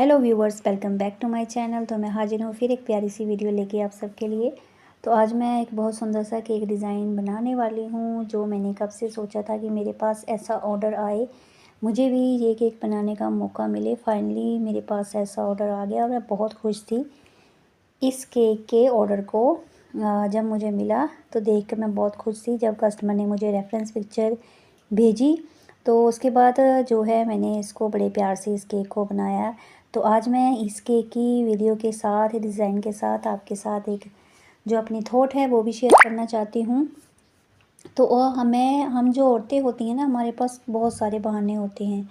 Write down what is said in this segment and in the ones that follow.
Hello viewers, welcome back to my channel. तो मैं हाजिर हूँ फिर एक प्यारी सी वीडियो लेके आप सबके लिए। तो आज मैं एक बहुत सुंदर सा केक डिज़ाइन बनाने वाली हूँ, जो मैंने कब से सोचा था कि मेरे पास ऐसा ऑर्डर आए, मुझे भी ये केक बनाने का मौका मिले। फाइनली मेरे पास ऐसा ऑर्डर आ गया और मैं बहुत खुश थी इस केक के ऑर्डर को। जब मुझे मिला तो देख कर मैं बहुत खुश थी। जब कस्टमर ने मुझे रेफरेंस पिक्चर भेजी तो उसके बाद जो है मैंने इसको बड़े प्यार से इस केक को बनाया। तो आज मैं इस केक की वीडियो के साथ, डिज़ाइन के साथ आपके साथ एक जो अपनी थॉट है वो भी शेयर करना चाहती हूँ। तो हम जो औरतें होती हैं ना, हमारे पास बहुत सारे बहाने होते हैं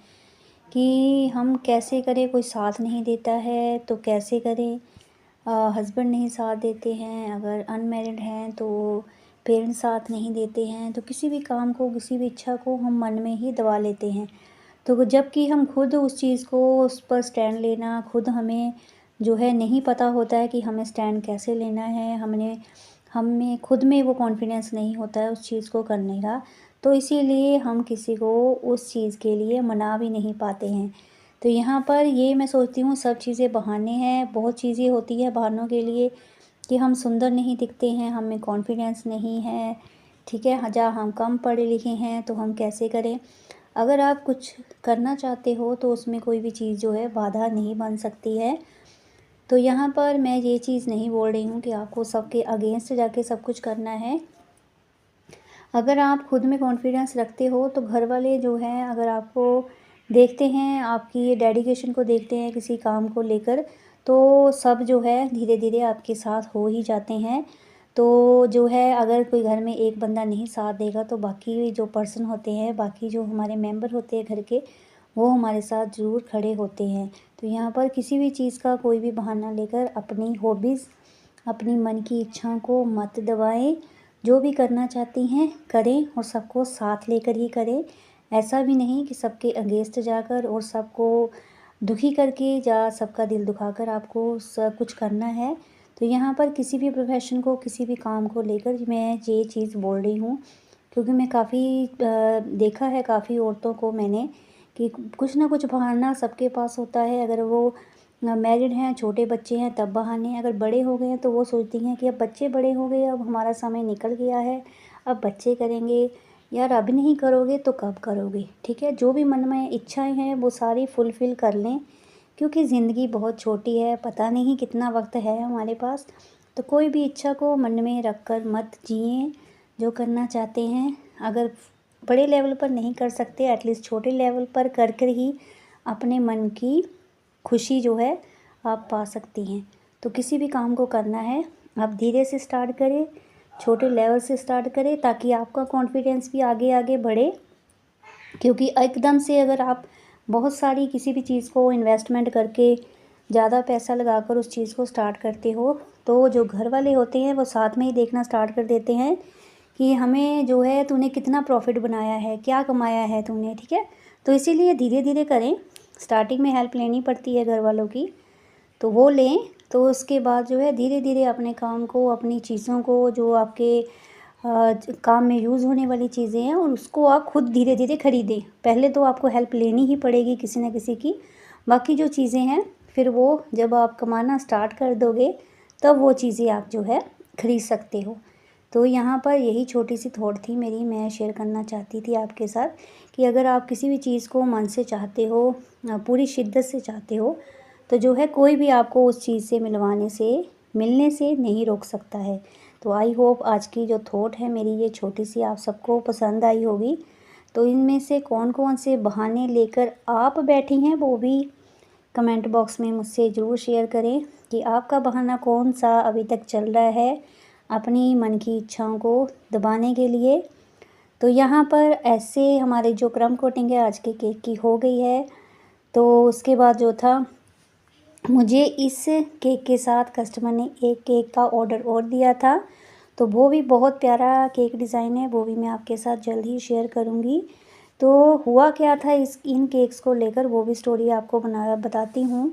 कि हम कैसे करें। कोई साथ नहीं देता है तो कैसे करें, हस्बैंड नहीं साथ देते हैं, अगर अनमैरिड हैं तो पेरेंट्स साथ नहीं देते हैं, तो किसी भी काम को, किसी भी इच्छा को हम मन में ही दबा लेते हैं। तो जबकि हम खुद उस चीज़ को, उस पर स्टैंड लेना, खुद हमें जो है नहीं पता होता है कि हमें स्टैंड कैसे लेना है। हमें खुद में वो कॉन्फिडेंस नहीं होता है उस चीज़ को करने का। तो इसीलिए हम किसी को उस चीज़ के लिए मना भी नहीं पाते हैं। तो यहाँ पर ये मैं सोचती हूँ सब चीज़ें बहाने हैं। बहुत चीज़ें होती है बहानों के लिए कि हम सुंदर नहीं दिखते हैं, हमें कॉन्फिडेंस नहीं है, ठीक है, जहाँ हम कम पढ़े लिखे हैं तो हम कैसे करें। अगर आप कुछ करना चाहते हो तो उसमें कोई भी चीज़ जो है बाधा नहीं बन सकती है। तो यहाँ पर मैं ये चीज़ नहीं बोल रही हूँ कि आपको सबके अगेंस्ट जाके सब कुछ करना है। अगर आप खुद में कॉन्फिडेंस रखते हो तो घर वाले जो हैं, अगर आपको देखते हैं, आपकी ये डेडिकेशन को देखते हैं किसी काम को लेकर, तो सब जो है धीरे धीरे आपके साथ हो ही जाते हैं। तो जो है, अगर कोई घर में एक बंदा नहीं साथ देगा तो बाकी जो पर्सन होते हैं, बाकी जो हमारे मेंबर होते हैं घर के, वो हमारे साथ ज़रूर खड़े होते हैं। तो यहाँ पर किसी भी चीज़ का कोई भी बहाना लेकर अपनी हॉबीज़, अपनी मन की इच्छाओं को मत दबाएं। जो भी करना चाहती हैं करें और सबको साथ लेकर ही करें। ऐसा भी नहीं कि सबके अगेंस्ट जाकर और सबको दुखी करके या सबका दिल दुखाकर आपको सब कुछ करना है। तो यहाँ पर किसी भी प्रोफेशन को, किसी भी काम को लेकर मैं ये चीज़ बोल रही हूँ, क्योंकि मैं काफ़ी देखा है, काफ़ी औरतों को मैंने, कि कुछ ना कुछ बहाना सबके पास होता है। अगर वो मैरिड हैं, छोटे बच्चे हैं तब बहाने, अगर बड़े हो गए हैं तो वो सोचती हैं कि अब बच्चे बड़े हो गए, अब हमारा समय निकल गया है, अब बच्चे करेंगे। यार अभी नहीं करोगे तो कब करोगे, ठीक है। जो भी मन में इच्छाएं हैं वो सारी फुलफ़िल कर लें, क्योंकि ज़िंदगी बहुत छोटी है, पता नहीं कितना वक्त है हमारे पास। तो कोई भी इच्छा को मन में रख कर मत जिए। जो करना चाहते हैं, अगर बड़े लेवल पर नहीं कर सकते, एटलीस्ट छोटे लेवल पर कर कर ही अपने मन की खुशी जो है आप पा सकती हैं। तो किसी भी काम को करना है, आप धीरे से स्टार्ट करें, छोटे लेवल से स्टार्ट करें, ताकि आपका कॉन्फिडेंस भी आगे आगे बढ़े। क्योंकि एकदम से अगर आप बहुत सारी किसी भी चीज़ को इन्वेस्टमेंट करके, ज़्यादा पैसा लगाकर उस चीज़ को स्टार्ट करते हो, तो जो घर वाले होते हैं वो साथ में ही देखना स्टार्ट कर देते हैं कि हमें जो है, तूने कितना प्रॉफिट बनाया है, क्या कमाया है तूने, ठीक है। तो इसीलिए धीरे धीरे करें। स्टार्टिंग में हेल्प लेनी पड़ती है घर वालों की, तो वो लें। तो उसके बाद जो है धीरे धीरे अपने काम को, अपनी चीज़ों को, जो आपके काम में यूज़ होने वाली चीज़ें हैं, और उसको आप खुद धीरे धीरे खरीदें। पहले तो आपको हेल्प लेनी ही पड़ेगी किसी न किसी की। बाकी जो चीज़ें हैं फिर वो जब आप कमाना स्टार्ट कर दोगे तब वो चीज़ें आप जो है खरीद सकते हो। तो यहाँ पर यही छोटी सी थॉट थी मेरी, मैं शेयर करना चाहती थी आपके साथ, कि अगर आप किसी भी चीज़ को मन से चाहते हो, पूरी शिद्दत से चाहते हो, तो जो है कोई भी आपको उस चीज़ से मिलने से नहीं रोक सकता है। तो आई होप आज की जो थॉट है मेरी, ये छोटी सी, आप सबको पसंद आई होगी। तो इनमें से कौन कौन से बहाने लेकर आप बैठी हैं वो भी कमेंट बॉक्स में मुझसे ज़रूर शेयर करें, कि आपका बहाना कौन सा अभी तक चल रहा है अपनी मन की इच्छाओं को दबाने के लिए। तो यहाँ पर ऐसे हमारे जो क्रम कोटिंग है आज के केक की हो गई है। तो उसके बाद जो था, मुझे इस केक के साथ कस्टमर ने एक केक का ऑर्डर और दिया था, तो वो भी बहुत प्यारा केक डिज़ाइन है, वो भी मैं आपके साथ जल्द ही शेयर करूँगी। तो हुआ क्या था इन केक्स को लेकर, वो भी स्टोरी आपको बताती हूँ।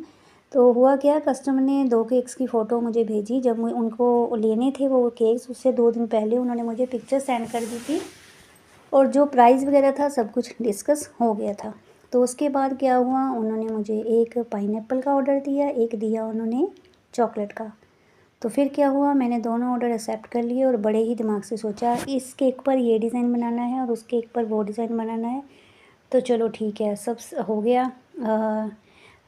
तो हुआ क्या, कस्टमर ने 2 केक्स की फ़ोटो मुझे भेजी। जब उनको लेने थे वो केक्स, उससे 2 दिन पहले उन्होंने मुझे पिक्चर सेंड कर दी थी, और जो प्राइस वगैरह था सब कुछ डिस्कस हो गया था। तो उसके बाद क्या हुआ, उन्होंने मुझे एक पाइनएप्पल का ऑर्डर दिया, एक दिया उन्होंने चॉकलेट का। तो फिर क्या हुआ, मैंने दोनों ऑर्डर एक्सेप्ट कर लिए और बड़े ही दिमाग से सोचा इस केक पर ये डिज़ाइन बनाना है और उस केक पर वो डिज़ाइन बनाना है। तो चलो ठीक है, सब हो गया।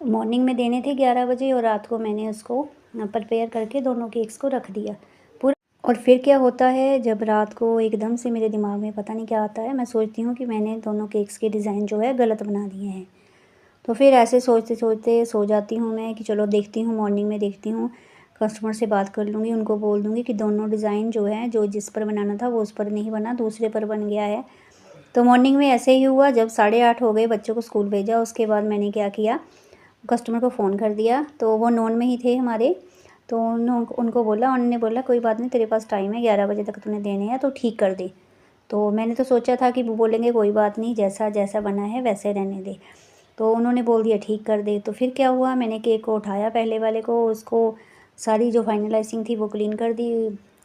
मॉर्निंग में देने थे 11 बजे और रात को मैंने उसको प्रिपेयर करके दोनों केक्स को रख दिया पूरा। और फिर क्या होता है, जब रात को एकदम से मेरे दिमाग में पता नहीं क्या आता है, मैं सोचती हूँ कि मैंने दोनों केक्स के डिज़ाइन जो है गलत बना दिए हैं। तो फिर ऐसे सोचते सोचते सो जाती हूँ मैं कि चलो देखती हूँ, मॉर्निंग में देखती हूँ, कस्टमर से बात कर लूँगी, उनको बोल दूँगी कि दोनों डिज़ाइन जो है, जो जिस पर बनाना था वो उस पर नहीं बना, दूसरे पर बन गया है। तो मॉर्निंग में ऐसे ही हुआ, जब 8:30 हो गए, बच्चों को स्कूल भेजा, उसके बाद मैंने क्या किया, कस्टमर को फ़ोन कर दिया। तो वो नॉन में ही थे हमारे, तो उनको बोला, उन्होंने बोला कोई बात नहीं, तेरे पास टाइम है, 11 बजे तक तूने देने हैं तो ठीक कर दे। तो मैंने तो सोचा था कि वो बोलेंगे कोई बात नहीं, जैसा जैसा बना है वैसे रहने दे। तो उन्होंने बोल दिया ठीक कर दे। तो फिर क्या हुआ, मैंने केक को उठाया पहले वाले को, उसको सारी जो फाइनलाइजिंग थी वो क्लीन कर दी।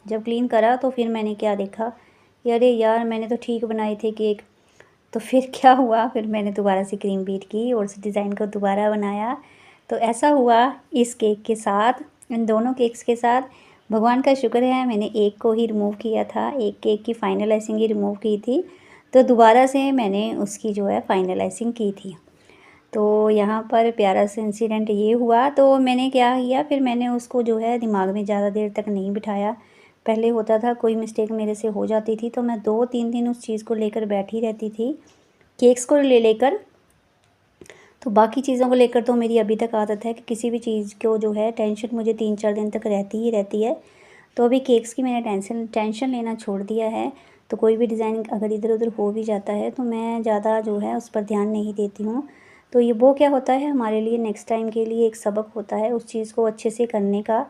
जब क्लीन करा तो फिर मैंने क्या देखा कि अरे यार, मैंने तो ठीक बनाए थे केक। तो फिर क्या हुआ, फिर मैंने दोबारा से क्रीम बीट की और उस डिज़ाइन को दोबारा बनाया। तो ऐसा हुआ इस केक के साथ, इन दोनों केक्स के साथ। भगवान का शुक्र है मैंने एक को ही रिमूव किया था, एक केक की फाइनलाइजिंग ही रिमूव की थी, तो दोबारा से मैंने उसकी जो है फाइनलाइजिंग की थी। तो यहाँ पर प्यारा सा इंसिडेंट ये हुआ। तो मैंने क्या किया, फिर मैंने उसको जो है दिमाग में ज़्यादा देर तक नहीं बिठाया। पहले होता था कोई मिस्टेक मेरे से हो जाती थी तो मैं 2-3 दिन उस चीज़ को लेकर बैठी रहती थी, केक्स को लेकर। तो बाकी चीज़ों को लेकर तो मेरी अभी तक आदत है कि किसी भी चीज़ को जो है टेंशन मुझे 3-4 दिन तक रहती ही रहती है। तो अभी केक्स की मैंने टेंशन लेना छोड़ दिया है। तो कोई भी डिज़ाइन अगर इधर-उधर हो भी जाता है तो मैं ज़्यादा जो है उस पर ध्यान नहीं देती हूँ। तो ये वो क्या होता है, हमारे लिए नेक्स्ट टाइम के लिए एक सबक होता है उस चीज़ को अच्छे से करने का।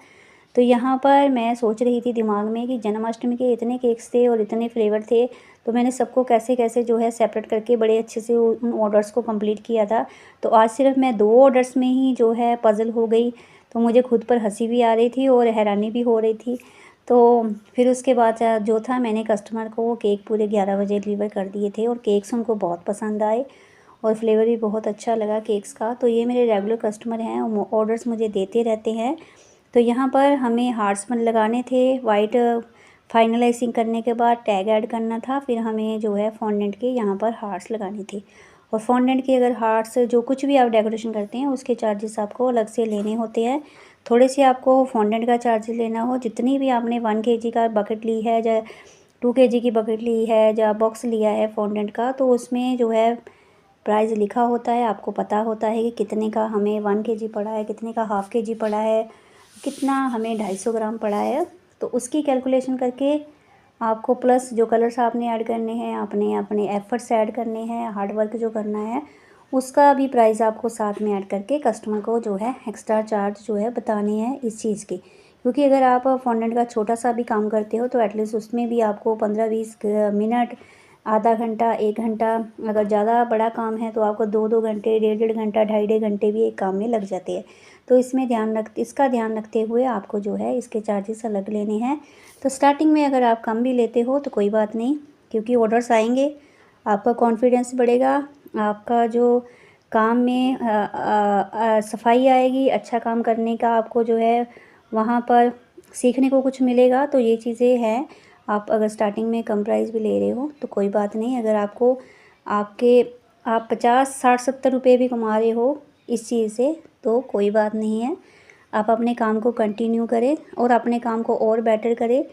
तो यहाँ पर मैं सोच रही थी दिमाग में कि जन्माष्टमी के इतने केक्स थे और इतने फ्लेवर थे, तो मैंने सबको कैसे-कैसे जो है सेपरेट करके बड़े अच्छे से उन ऑर्डर्स को कंप्लीट किया था। तो आज सिर्फ मैं 2 ऑर्डर्स में ही जो है पज़ल हो गई। तो मुझे खुद पर हँसी भी आ रही थी और हैरानी भी हो रही थी। तो फिर उसके बाद जो था, मैंने कस्टमर को केक पूरे 11 बजे डिलीवर कर दिए थे और केक्स उनको बहुत पसंद आए और फ्लेवर भी बहुत अच्छा लगा केक्स का। तो ये मेरे रेगुलर कस्टमर हैं, ऑर्डर्स मुझे देते रहते हैं। तो यहाँ पर हमें हार्ट्स लगाने थे, वाइट फाइनलाइजिंग करने के बाद टैग ऐड करना था, फिर हमें जो है फॉन्डेंट के यहाँ पर हार्ट्स लगाने थे। और फॉन्डेंट के अगर हार्ट्स जो कुछ भी आप डेकोरेशन करते हैं उसके चार्जेस आपको अलग से लेने होते हैं। थोड़े से आपको फॉन्डेंट का चार्जेस लेना हो, जितनी भी आपने 1 केजी का बकेट ली है या 2 केजी की बकेट ली है या बॉक्स लिया है फॉन्डेंट का, तो उसमें जो है प्राइस लिखा होता है, आपको पता होता है कि कितने का हमें 1 केजी पड़ा है, कितने का हाफ़ केजी पड़ा है, कितना हमें 250 ग्राम पड़ा है। तो उसकी कैलकुलेशन करके आपको प्लस जो कलर्स आपने ऐड करने हैं, आपने अपने एफ़र्ट्स ऐड करने हैं, हार्ड वर्क जो करना है, उसका भी प्राइस आपको साथ में ऐड करके कस्टमर को जो है एक्स्ट्रा चार्ज जो है बताने हैं इस चीज़ के। क्योंकि अगर आप फॉन्डेंट का छोटा-सा भी काम करते हो तो एटलीस्ट उसमें भी आपको 15-20 मिनट, आधा घंटा, 1 घंटा, अगर ज़्यादा बड़ा काम है तो आपको 2-2 घंटे, डेढ़-डेढ़ घंटा, ढाई-ढाई घंटे भी एक काम में लग जाते हैं। तो इसका ध्यान रखते हुए आपको जो है इसके चार्जेस अलग लेने हैं। तो स्टार्टिंग में अगर आप कम भी लेते हो तो कोई बात नहीं, क्योंकि ऑर्डर्स आएँगे, आपका कॉन्फिडेंस बढ़ेगा, आपका जो काम में सफाई आएगी, अच्छा काम करने का आपको जो है वहाँ पर सीखने को कुछ मिलेगा। तो ये चीज़ें हैं, आप अगर स्टार्टिंग में कम प्राइस भी ले रहे हो तो कोई बात नहीं। अगर आपको आपके आप 50, 60, 70 रुपये भी कमा रहे हो इस चीज़ से तो कोई बात नहीं है। आप अपने काम को कंटिन्यू करें और अपने काम को और बेटर करें,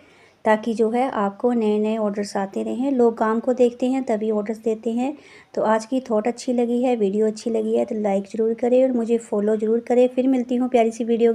ताकि जो है आपको नए-नए ऑर्डर्स आते रहें। लोग काम को देखते हैं तभी ऑर्डर्स देते हैं। तो आज की थॉट अच्छी लगी है, वीडियो अच्छी लगी है तो लाइक ज़रूर करें और मुझे फॉलो ज़रूर करें। फिर मिलती हूँ प्यारी सी वीडियो